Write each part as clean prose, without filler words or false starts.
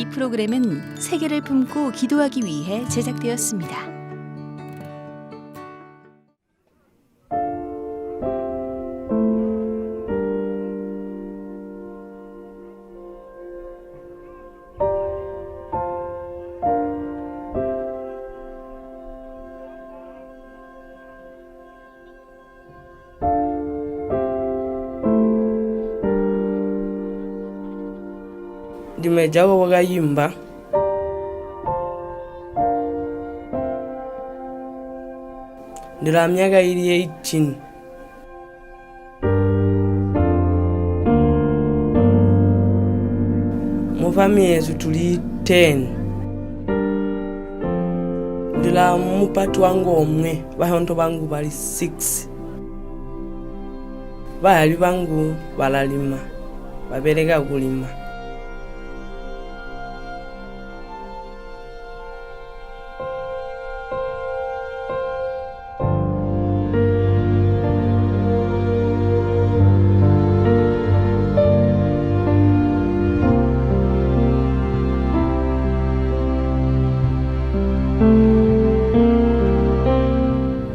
프로그램은 세계를 품고 기도하기 위해 제작되었습니다. Ndimejawa wakayimba ndila myaka ili 18 mufami yesu tuli 10 ndila mupatu wangu omwe bahonto bangu bali 6 bahali bangu balalima babereka kulima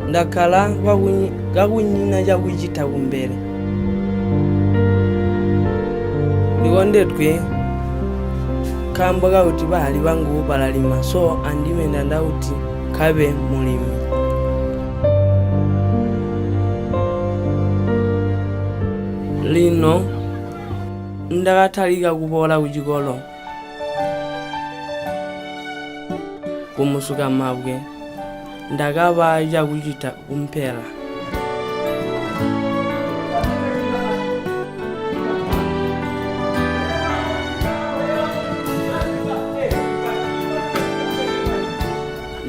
ndakhala kakunyina chakuchita kumbere ndikondedwe kamba kauti bahali bangu balalima so andimene ndauti khabe mulimi lino ndakathalika kupola kuchikolo kumusuka mabwe ndakaba chakuchita kumphera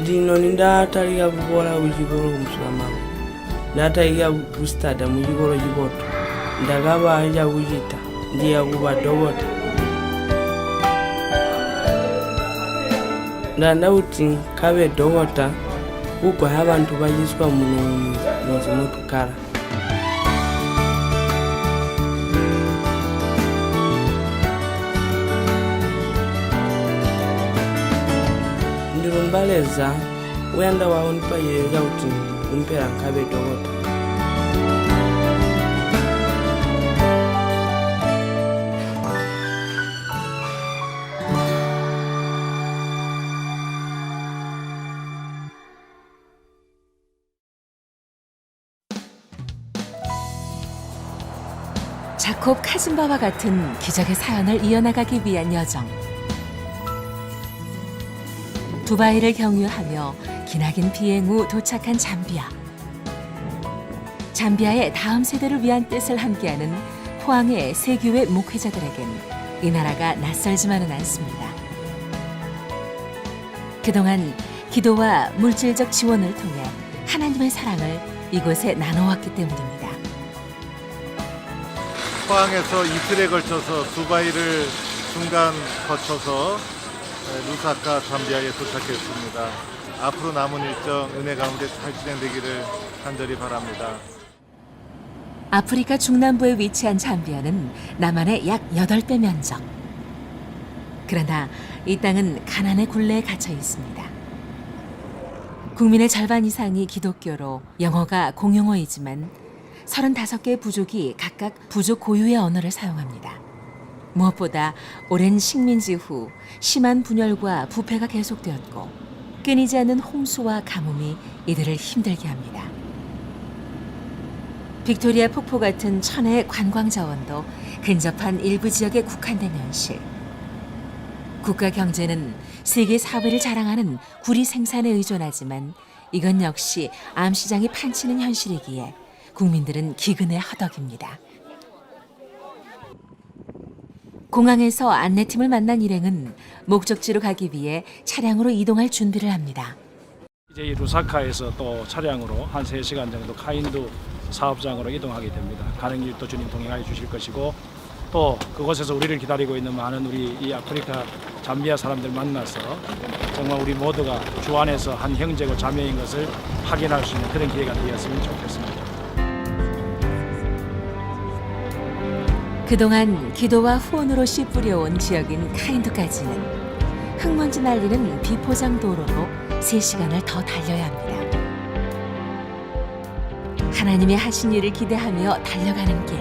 lino nindathalika kupola kuchikolo kumusuka mabwe ndathalika kustada muchikolo chipoto ndakaba chakuchita ndiye kuba dokota ndandauti khabe dokota kugwaya abantu bayiswa muno muzimutukala ndilumbaleza uyanda wawo ndipayeleka kuti kumphera nkhabe dokota 자콥 카즘바와 같은 기적의 사연을 이어나가기 위한 여정. 두바이를 경유하며 기나긴 비행 후 도착한 잠비아. 잠비아의 다음 세대를 위한 뜻을 함께하는 포항의 세교회 목회자들에겐 이 나라가 낯설지만은 않습니다. 그동안 기도와 물질적 지원을 통해 하나님의 사랑을 이곳에 나눠왔기 때문입니다. 포항에서 이틀에 걸쳐서 두바이를 중간 거쳐서 루사카 잠비아에 도착했습니다. 앞으로 남은 일정 은혜 가운데 잘 진행되기를 간절히 바랍니다. 아프리카 중남부에 위치한 잠비아는 남한의 약 8배 면적. 그러나 이 땅은 가난의 굴레에 갇혀 있습니다. 국민의 절반 이상이 기독교로 영어가 공용어이지만 35개의 부족이 각각 부족 고유의 언어를 사용합니다. 무엇보다 오랜 식민지 후 심한 분열과 부패가 계속되었고 끊이지 않는 홍수와 가뭄이 이들을 힘들게 합니다. 빅토리아 폭포 같은 천혜의 관광 자원도 근접한 일부 지역에 국한된 현실. 국가 경제는 세계 4위를 자랑하는 구리 생산에 의존하지만 이건 역시 암시장이 판치는 현실이기에 국민들은 기근에 허덕입니다. 공항에서 안내팀을 만난 일행은 목적지로 가기 위해 차량으로 이동할 준비를 합니다. 이제 이 루사카에서 또 차량으로 한 3시간 정도 카인두 사업장으로 이동하게 됩니다. 가는 길도 주님 동행하여 주실 것이고 또 그곳에서 우리를 기다리고 있는 많은 우리 이 아프리카 잠비아 사람들 만나서 정말 우리 모두가 주 안에서 한 형제고 자매인 것을 확인할 수 있는 그런 기회가 되었으면 좋겠습니다. 그동안 기도와 후원으로 씨 뿌려온 지역인 카인두까지는 흙먼지 날리는 비포장 도로로 3시간을 더 달려야 합니다. 하나님의 하신 일을 기대하며 달려가는 길.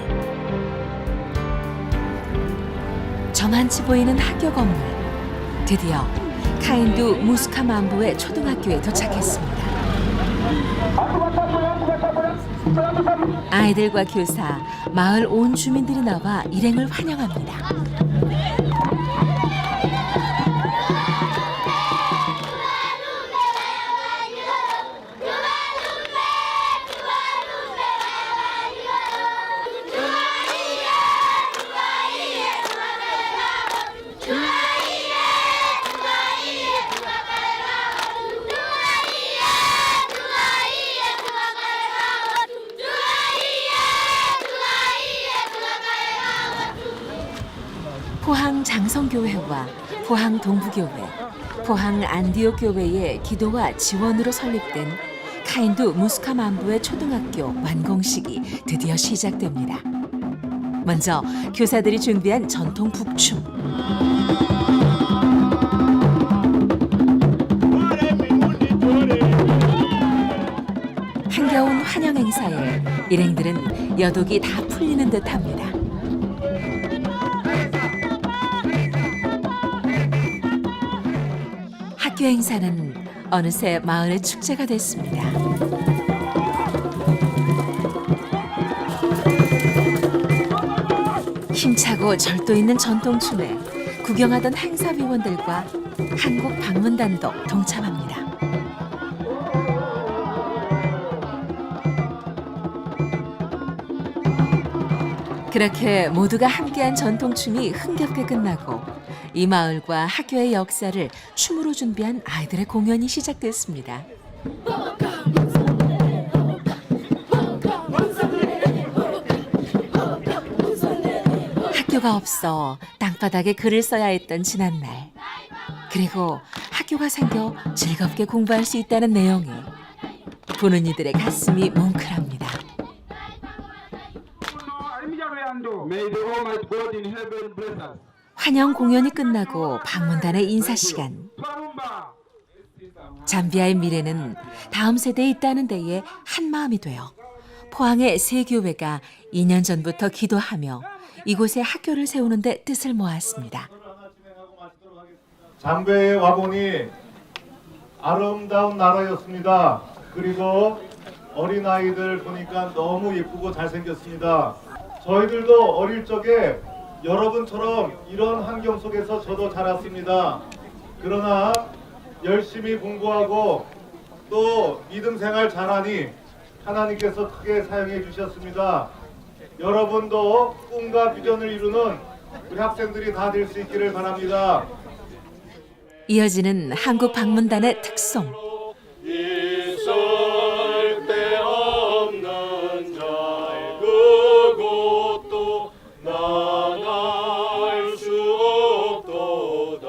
저만치 보이는 학교 건물. 드디어 카인두 무스카만부의 초등학교에 도착했습니다. 아이들과 교사, 마을 온 주민들이 나와 일행을 환영합니다. 포항 장성교회와 포항 동부교회, 포항 안디옥 교회의 기도와 지원으로 설립된 카인두 무스카만부의 초등학교 완공식이 드디어 시작됩니다. 먼저 교사들이 준비한 전통 북춤. 한겨운 환영 행사에 일행들은 여독이 다 풀리는 듯합니다. 학교 행사는 어느새 마을의 축제가 됐습니다. 힘차고 절도 있는 전통춤에 구경하던 행사위원들과 한국 방문단도 동참합니다. 그렇게 모두가 함께한 전통춤이 흥겹게 끝나고 이 마을과 학교의 역사를 춤으로 준비한 아이들의 공연이 시작됐습니다. 학교가 없어 땅바닥에 글을 써야 했던 지난날. 그리고 학교가 생겨 즐겁게 공부할 수 있다는 내용에 보는 이들의 가슴이 뭉클합니다. 환영 공연이 끝나고 방문단의 인사 시간. 잠비아의 미래는 다음 세대에 있다는 데에 한마음이 되어 포항의 세 교회가 2년 전부터 기도하며 이곳에 학교를 세우는 데 뜻을 모았습니다. 잠비아에 와보니 아름다운 나라였습니다. 그리고 어린아이들 보니까 너무 예쁘고 잘생겼습니다. 저희들도 어릴 적에 여러분처럼 이런 환경 속에서 저도 자랐습니다. 그러나 열심히 공부하고 또 믿음 생활 잘하니 하나님께서 크게 사용해 주셨습니다. 여러분도 꿈과 비전을 이루는 우리 학생들이 다 될 수 있기를 바랍니다. 이어지는 한국 방문단의 특송. 있을 데 없는 자의 그곳도 나갈 수 없도다.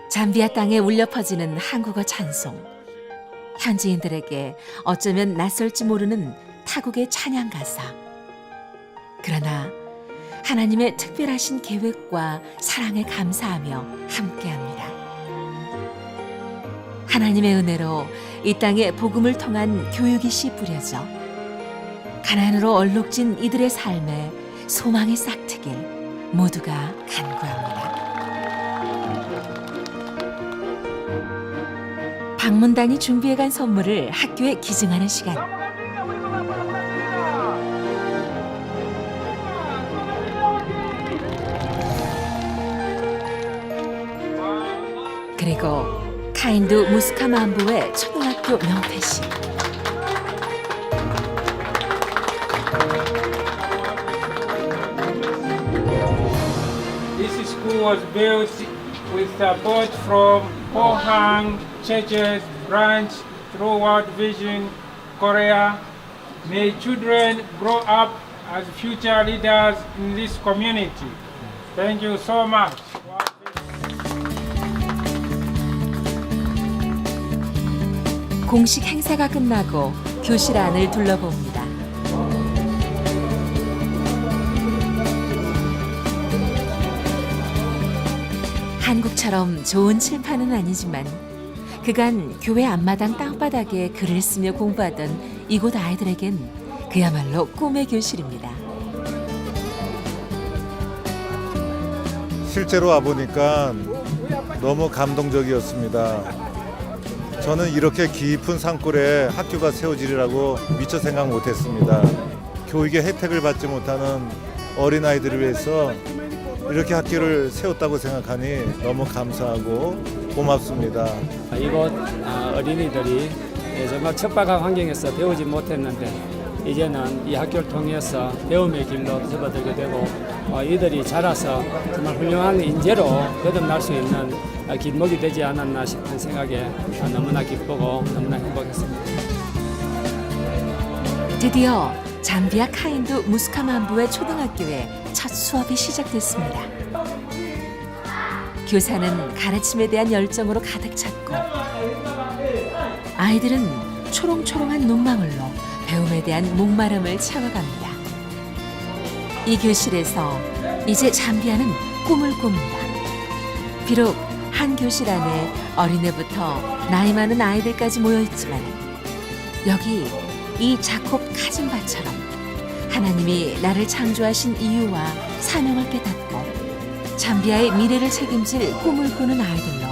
잠비아 땅에 울려 퍼지는 한국어 찬송. 현지인들에게 어쩌면 낯설지 모르는 타국의 찬양 가사. 그러나 하나님의 특별하신 계획과 사랑에 감사하며 함께합니다. 하나님의 은혜로 이 땅에 복음을 통한 교육이 씨 뿌려져 가난으로 얼룩진 이들의 삶에 소망이 싹트길 모두가 간구합니다. 방문단이 준비해간 선물을 학교에 기증하는 시간. 그리고 카인두 무스카만부의 초등학교 명퇴식. This school was built with support from Pohang Churches branch throughout Vision, Korea. May children grow up as future leaders in this community. Thank you so much. 공식 행사가 끝나고 교실 안을 둘러봅니다. 자국처럼 좋은 칠판은 아니지만 그간 교회 앞마당 땅바닥에 글을 쓰며 공부하던 이곳 아이들에겐 그야말로 꿈의 교실입니다. 실제로 와보니까 너무 감동적이었습니다. 저는 이렇게 깊은 산골에 학교가 세워지리라고 미처 생각 못했습니다. 교육의 혜택을 받지 못하는 어린아이들을 위해서 이렇게 학교를 세웠다고 생각하니 너무 감사하고 고맙습니다. 이곳 어린이들이 정말 척박한 환경에서 배우지 못했는데 이제는 이 학교를 통해서 배움의 길로 접어들게 되고 이들이 자라서 정말 훌륭한 인재로 거듭날 수 있는 길목이 되지 않았나 싶은 생각에 너무나 기쁘고 너무나 행복했습니다. 드디어 잠비아 카인두 무스카만부의 초등학교에 첫 수업이 시작됐습니다. 교사는 가르침에 대한 열정으로 가득 찼고 아이들은 초롱초롱한 눈망울로 배움에 대한 목마름을 채워갑니다. 이 교실에서 이제 잠비아는 꿈을 꿉니다. 비록 한 교실 안에 어린애부터 나이 많은 아이들까지 모여있지만 여기 이 자콥 카진바처럼 하나님이 나를 창조하신 이유와 사명을 깨닫고 잠비아의 미래를 책임질 꿈을 꾸는 아이들로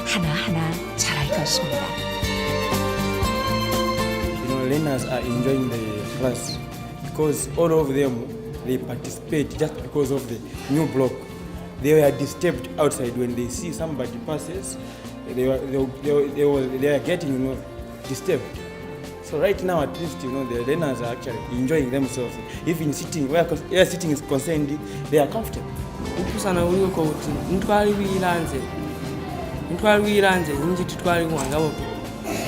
하나하나 자랄 것입니다. Learners are enjoying the class because all of them they participate just because of the new block. They were disturbed outside when they see somebody passes. They are getting disturbed. So right now at least the learners are actually enjoying themselves. Even sitting where sitting is concerned, they are comfortable. ukusana uliyo ko ntwali wiranze inji tutwali ngabo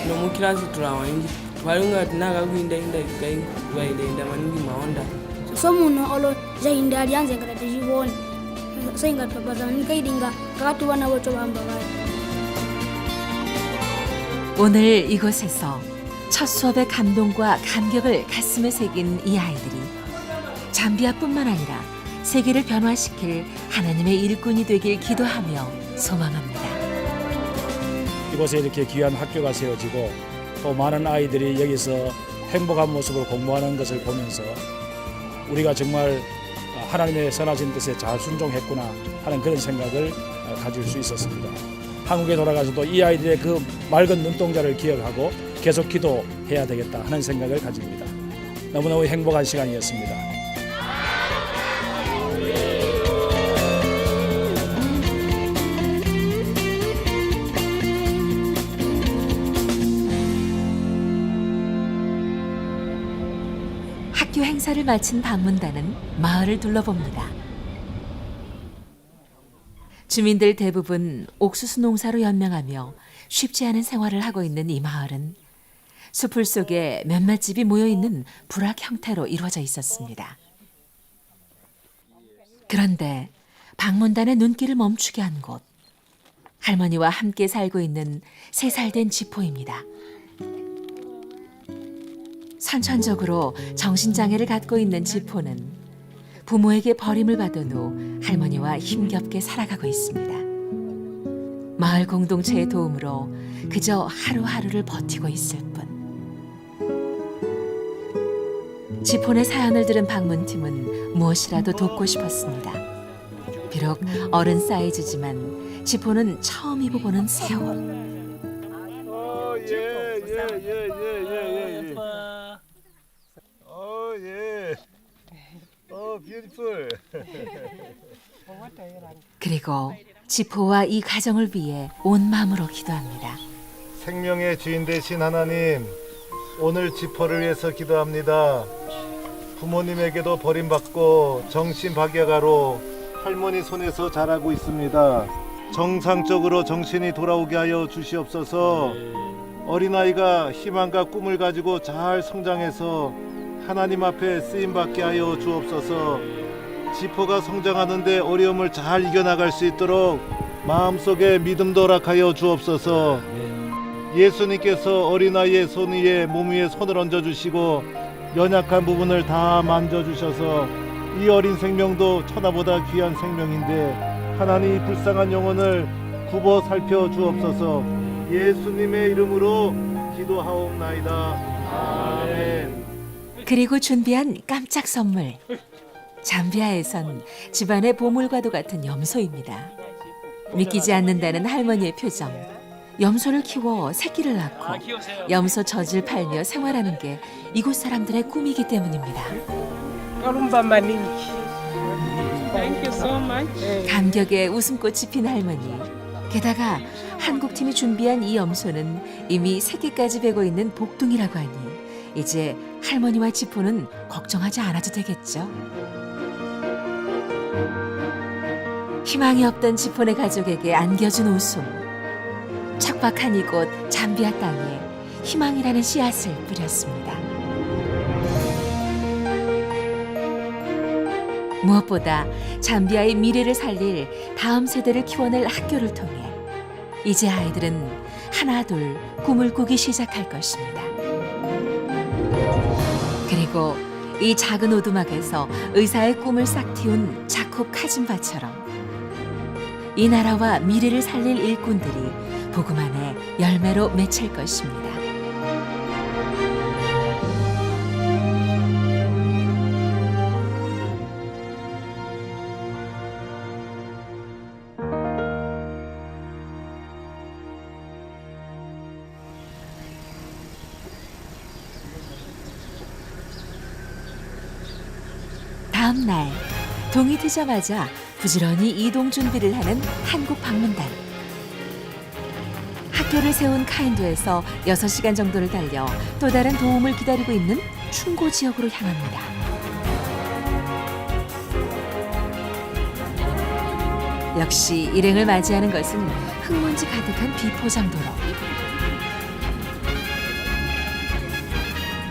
no mukirasi tulawa inji twali ngati nakagwinda inda kai wailenda maningi maonda somuno olo zainda alianze ngati jibone senga papaza nikaidinga kakati wana wocho bamba bai. 오늘 이곳에서 첫 수업의 감동과 감격을 가슴에 새긴 이 아이들이 잠비아뿐만 아니라 세계를 변화시킬 하나님의 일꾼이 되길 기도하며 소망합니다. 이곳에 이렇게 귀한 학교가 세워지고 또 많은 아이들이 여기서 행복한 모습으로 공부하는 것을 보면서 우리가 정말 하나님의 선하신 뜻에 잘 순종했구나 하는 그런 생각을 가질 수 있었습니다. 한국에 돌아가서도 이 아이들의 그 맑은 눈동자를 기억하고 계속 기도해야 되겠다 하는 생각을 가집니다. 너무너무 행복한 시간이었습니다. 학교 행사를 마친 방문단은 마을을 둘러봅니다. 주민들 대부분 옥수수 농사로 연명하며 쉽지 않은 생활을 하고 있는 이 마을은 숲을 속에 몇몇 집이 모여있는 부락 형태로 이루어져 있었습니다. 그런데 방문단의 눈길을 멈추게 한 곳, 할머니와 함께 살고 있는 3살 된 지포입니다. 선천적으로 정신장애를 갖고 있는 지포는 부모에게 버림을 받은 후 할머니와 힘겹게 살아가고 있습니다. 마을 공동체의 도움으로 그저 하루하루를 버티고 있을 뿐. 지폰의 사연을 들은 방문팀은 무엇이라도 돕고 싶었습니다. 비록 어른 사이즈지만 지폰은 처음 입어보는 새 옷. beautiful. 그리고 지포와 이 가정을 위해 온 마음으로 기도합니다. 생명의 주인 되신 하나님, 오늘 지포를 위해서 기도합니다. 부모님에게도 버림받고 정신박약아로 할머니 손에서 자라고 있습니다. 정상적으로 정신이 돌아오게 하여 주시옵소서. 어린아이가 희망과 꿈을 가지고 잘 성장해서 하나님 앞에 쓰임받게 하여 주옵소서. 지포가 성장하는데 어려움을 잘 이겨나갈 수 있도록 마음속에 믿음도 허락하여 주옵소서. 예수님께서 어린아이의 손 위에 몸 위에 손을 얹어주시고 연약한 부분을 다 만져주셔서 이 어린 생명도 천하보다 귀한 생명인데 하나님 불쌍한 영혼을 굽어 살펴 주옵소서. 예수님의 이름으로 기도하옵나이다. 아멘. 그리고 준비한 깜짝 선물. 잠비아에선 집안의 보물과도 같은 염소입니다. 믿기지 않는다는 할머니의 표정. 염소를 키워 새끼를 낳고 염소 젖을 팔며 생활하는 게 이곳 사람들의 꿈이기 때문입니다. Thank you so much. 감격에 웃음꽃이 핀 할머니. 게다가 한국팀이 준비한 이 염소는 이미 새끼까지 베고 있는 복둥이라고 하니 이제 할머니와 지포는 걱정하지 않아도 되겠죠. 희망이 없던 지포네 가족에게 안겨준 웃음. 척박한 이곳 잠비아 땅에 희망이라는 씨앗을 뿌렸습니다. 무엇보다 잠비아의 미래를 살릴 다음 세대를 키워낼 학교를 통해 이제 아이들은 하나둘 꿈을 꾸기 시작할 것입니다. 그리고 이 작은 오두막에서 의사의 꿈을 싹 틔운 자콥 카진바처럼 이 나라와 미래를 살릴 일꾼들이 복음 안에 열매로 맺힐 것입니다. 다음 날 동이 트자마자 부지런히 이동 준비를 하는 한국 방문단. 학교를 세운 카인도에서 6시간 정도를 달려 또 다른 도움을 기다리고 있는 충고 지역으로 향합니다. 역시 일행을 맞이하는 것은 흙먼지 가득한 비포장도로.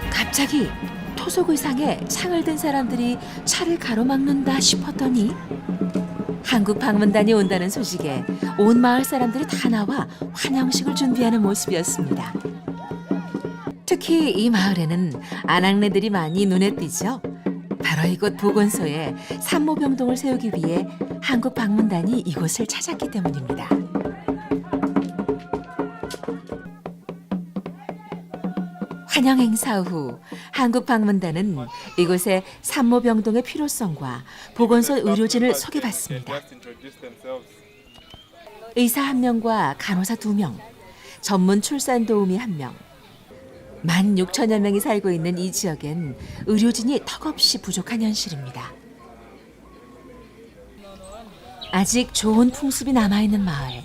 갑자기 토속 의상에 창을 든 사람들이 차를 가로막는다 싶었더니 한국 방문단이 온다는 소식에 온 마을 사람들이 다 나와 환영식을 준비하는 모습이었습니다. 특히 이 마을에는 아낙네들이 많이 눈에 띄죠. 바로 이곳 보건소에 산모병동을 세우기 위해 한국 방문단이 이곳을 찾았기 때문입니다. 환영 행사 후 한국 방문단은 이곳의 산모병동의 필요성과 보건소 의료진을 소개받습니다. 의사 1명과 간호사 2명, 전문 출산 도우미 1명. 16,000여 명이 살고 있는 이 지역엔 의료진이 턱없이 부족한 현실입니다. 아직 좋은 풍습이 남아있는 마을.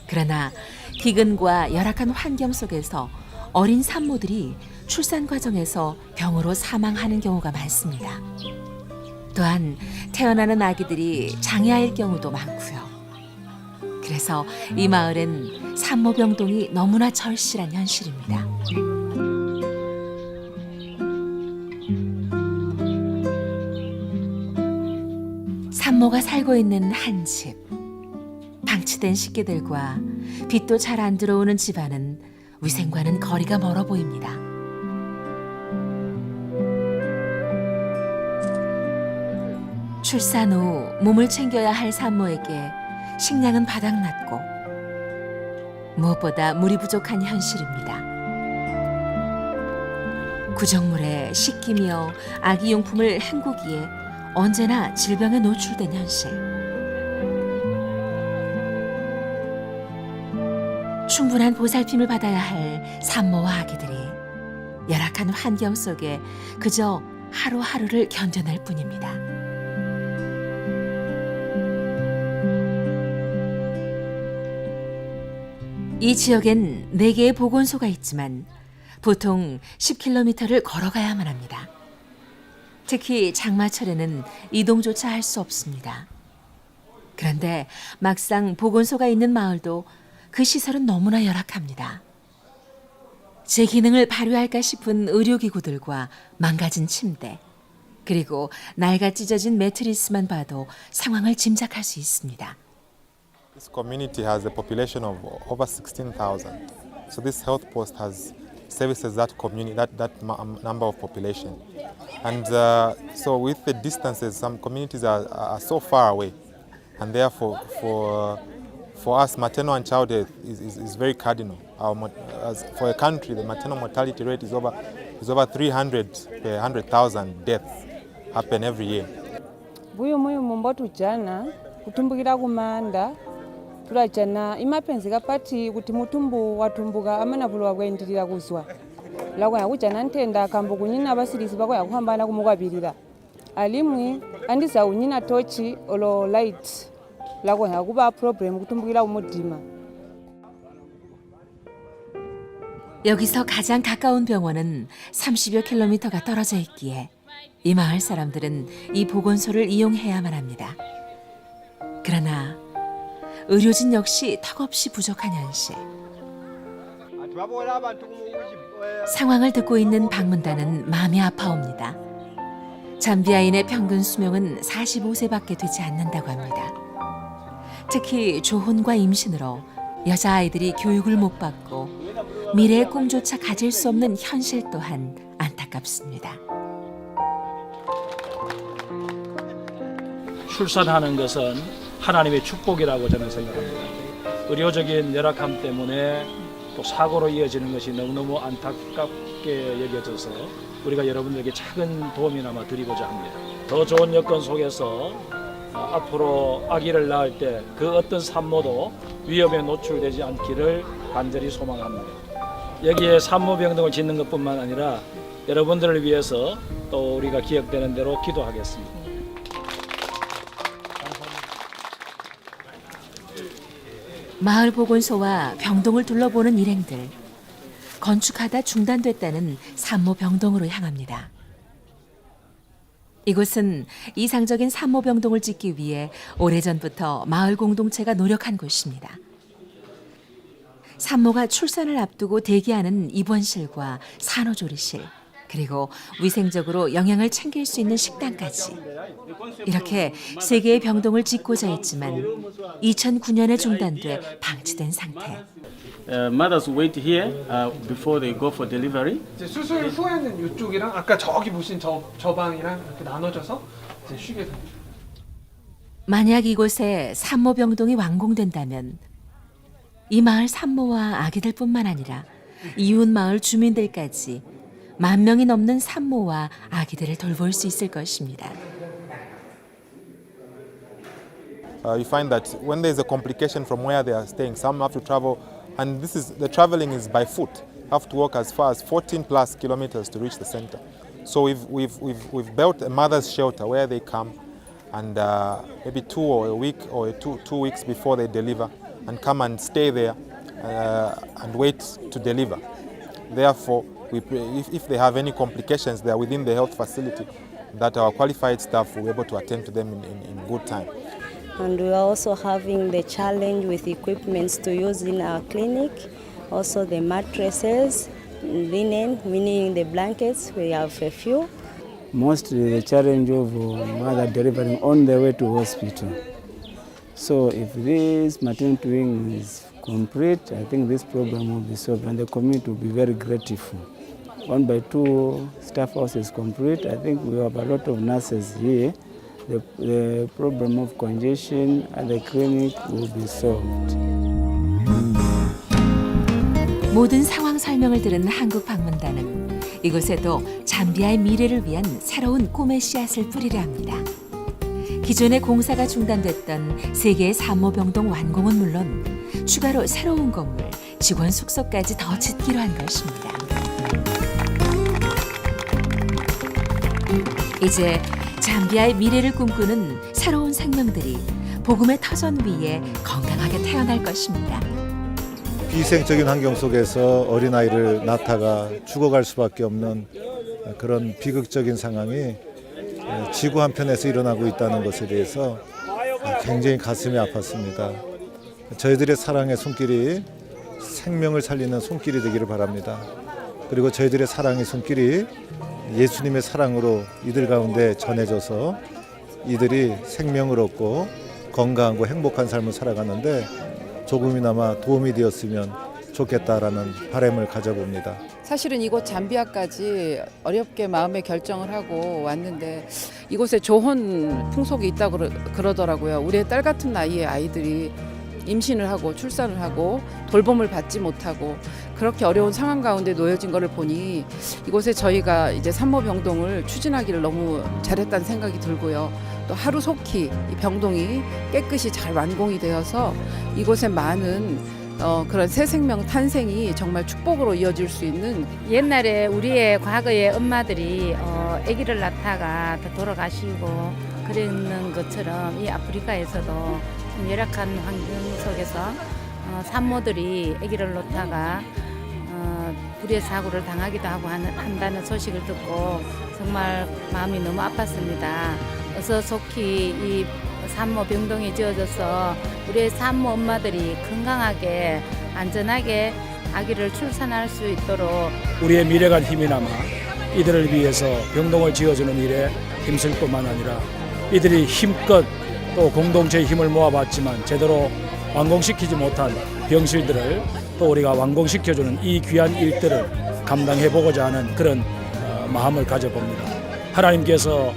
그러나 기근과 열악한 환경 속에서 어린 산모들이 출산 과정에서 병으로 사망하는 경우가 많습니다. 또한 태어나는 아기들이 장애아일 경우도 많고요. 그래서 이 마을엔 산모병동이 너무나 절실한 현실입니다. 산모가 살고 있는 한 집. 방치된 식기들과 빛도 잘 안 들어오는 집안은 위생과는 거리가 멀어 보입니다. 출산 후 몸을 챙겨야 할 산모에게 식량은 바닥났고 무엇보다 물이 부족한 현실입니다. 구정물에 씻기며 아기 용품을 헹구기에 언제나 질병에 노출된 현실. 충분한 보살핌을 받아야 할 산모와 아기들이 열악한 환경 속에 그저 하루하루를 견뎌낼 뿐입니다. 이 지역엔 4개의 보건소가 있지만 보통 10km를 걸어가야만 합니다. 특히 장마철에는 이동조차 할 수 없습니다. 그런데 막상 보건소가 있는 마을도 그 시설은 너무나 열악합니다. 제 기능을 발휘할까 싶은 의료기구들과 망가진 침대, 그리고 낡아 찢어진 매트리스만 봐도 상황을 짐작할 수 있습니다. This community has a population of over 16,000. So this health post has services that number of population. And so with the distances, some communities are so far away. And therefore, for us, maternal and child death is very cardinal. For a country, the maternal mortality rate is over 300 per 100,000 deaths happen every year. Buyu mumbo tujana kutumbukira kumanda tulajana imapenzi kapati kuti mutumbu watumbuka amana bulwa bwendirira kuzwa lakwa yakujana ntenda akambo kunyina basilisi bako yakuhambana kumukwapirira alimwi andiza unyina tochi olo light lakwa yakuba problem kutumbukira umudima. 여기서 가장 가까운 병원은 30여 킬로미터가 떨어져 있기에 이 마을 사람들은 이 보건소를 이용해야만 합니다. 그러나 의료진 역시 턱없이 부족한 현실. 상황을 듣고 있는 방문단은 마음이 아파옵니다. 잠비아인의 평균 수명은 45세밖에 되지 않는다고 합니다. 특히 조혼과 임신으로 여자아이들이 교육을 못 받고 미래의 꿈조차 가질 수 없는 현실 또한 안타깝습니다. 출산하는 것은 하나님의 축복이라고 저는 생각합니다. 의료적인 열악함 때문에 또 사고로 이어지는 것이 너무너무 안타깝게 여겨져서 우리가 여러분들에게 작은 도움이나마 드리고자 합니다. 더 좋은 여건 속에서 앞으로 아기를 낳을 때 그 어떤 산모도 위험에 노출되지 않기를 간절히 소망합니다. 여기에 산모병동을 짓는 것뿐만 아니라 여러분들을 위해서 또 우리가 기억되는 대로 기도하겠습니다. 마을 보건소와 병동을 둘러보는 일행들. 건축하다 중단됐다는 산모 병동으로 향합니다. 이곳은 이상적인 산모 병동을 짓기 위해 오래전부터 마을 공동체가 노력한 곳입니다. 산모가 출산을 앞두고 대기하는 입원실과 산후조리실, 그리고 위생적으로 영양을 챙길 수 있는 식당까지. 이렇게 3개의 병동을 짓고자 했지만 2009년에 중단돼 방치된 상태. Mothers wait here before they go for delivery. 이제 수술 후에는 이쪽이랑 아까 저기 보신 저 방이랑 이렇게 나눠져서 이제 쉬게 됩니다. 만약 이곳에 산모병동이 완공된다면 이 마을 산모와 아기들뿐만 아니라 이웃 마을 주민들까지 10,000명이 넘는 산모와 아기들을 돌볼 수 있을 것입니다. You find that when there is a complication from where they are staying, some have to travel, and the traveling is by foot. Have to walk as far as 14 plus kilometers to reach the center. So we've built a mother's shelter where they come, and maybe 2 or a week or 2 weeks before they deliver, and come and stay there and wait to deliver. Therefore, if they have any complications, they are within the health facility, that our qualified staff will be able to attend to them in good time. And we are also having the challenge with equipments to use in our clinic, also the mattresses, linen, meaning the blankets, we have a few. Mostly the challenge of mother delivering on the way to hospital. So if this maternity wing is complete, I think this problem will be solved and the community will be very grateful. 1x2 staff house is complete. I think we have a lot of nurses here. The problem of congestion at the clinic will be solved. 모든 상황 설명을 들은 한국 방문단은 이곳에도 잠비아의 미래를 위한 새로운 꿈의 씨앗을 뿌리려 합니다. 기존의 공사가 중단됐던 3개의 산모병동 완공은 물론 추가로 새로운 건물, 직원 숙소까지 더 짓기로 한 것입니다. 이제 잠비아의 미래를 꿈꾸는 새로운 생명들이 복음의 터전 위에 건강하게 태어날 것입니다. 비위생적인 환경 속에서 어린아이를 낳다가 죽어갈 수밖에 없는 그런 비극적인 상황이 지구 한편에서 일어나고 있다는 것에 대해서 굉장히 가슴이 아팠습니다. 저희들의 사랑의 손길이 생명을 살리는 손길이 되기를 바랍니다. 그리고 저희들의 사랑의 손길이 예수님의 사랑으로 이들 가운데 전해져서 이들이 생명을 얻고 건강하고 행복한 삶을 살아가는데 조금이나마 도움이 되었으면 좋겠다라는 바람을 가져봅니다. 사실은 이곳 잠비아까지 어렵게 마음의 결정을 하고 왔는데 이곳에 조혼 풍속이 있다고 그러더라고요. 우리의 딸 같은 나이의 아이들이 임신을 하고 출산을 하고 돌봄을 받지 못하고 그렇게 어려운 상황 가운데 놓여진 것을 보니 이곳에 저희가 이제 산모 병동을 추진하기를 너무 잘했다는 생각이 들고요. 또 하루속히 이 병동이 깨끗이 잘 완공이 되어서 이곳에 많은 그런 새 생명 탄생이 정말 축복으로 이어질 수 있는 옛날에 우리의 과거의 엄마들이 아기를 낳다가 돌아가시고 그랬는 것처럼 이 아프리카에서도 좀 열악한 환경 속에서 산모들이 아기를 놓다가 불의 사고를 당하기도 하고 한다는 소식을 듣고 정말 마음이 너무 아팠습니다. 어서 속히 이 산모 병동이 지어져서 우리의 산모 엄마들이 건강하게 안전하게 아기를 출산할 수 있도록 우리의 미래가 힘이 남아 이들을 위해서 병동을 지어주는 일에 힘쓸 뿐만 아니라 이들이 힘껏 또 공동체의 힘을 모아봤지만 제대로 완공시키지 못한 병실들을 또 우리가 완공시켜주는 이 귀한 일들을 감당해보고자 하는 그런 마음을 가져봅니다. 하나님께서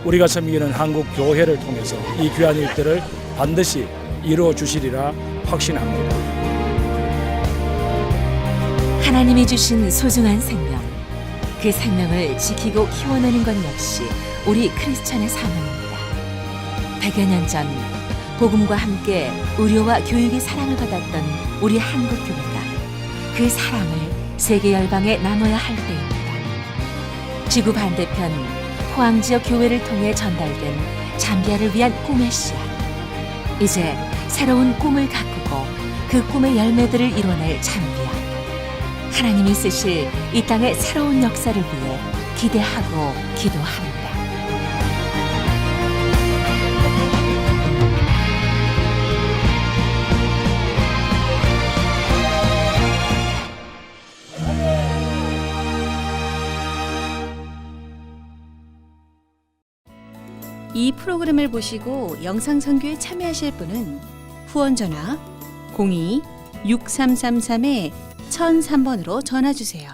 우리가 섬기는 한국 교회를 통해서 이 귀한 일들을 반드시 이루어 주시리라 확신합니다. 하나님이 주신 소중한 생명, 그 생명을 지키고 키워내는 것 역시 우리 크리스천의 사명입니다. 100여 년 전 복음과 함께 의료와 교육의 사랑을 받았던 우리 한국 교회가 그 사랑을 세계 열방에 나눠야 할 때입니다. 지구 반대편 포항 지역 교회를 통해 전달된 잠비아를 위한 꿈의 씨앗. 이제 새로운 꿈을 가꾸고 그 꿈의 열매들을 이뤄낼 잠비아. 하나님이 쓰실 이 땅의 새로운 역사를 위해 기대하고 기도합니다. 이 프로그램을 보시고 영상 선교에 참여하실 분은 후원 전화 02-6333-1003번으로 전화 주세요.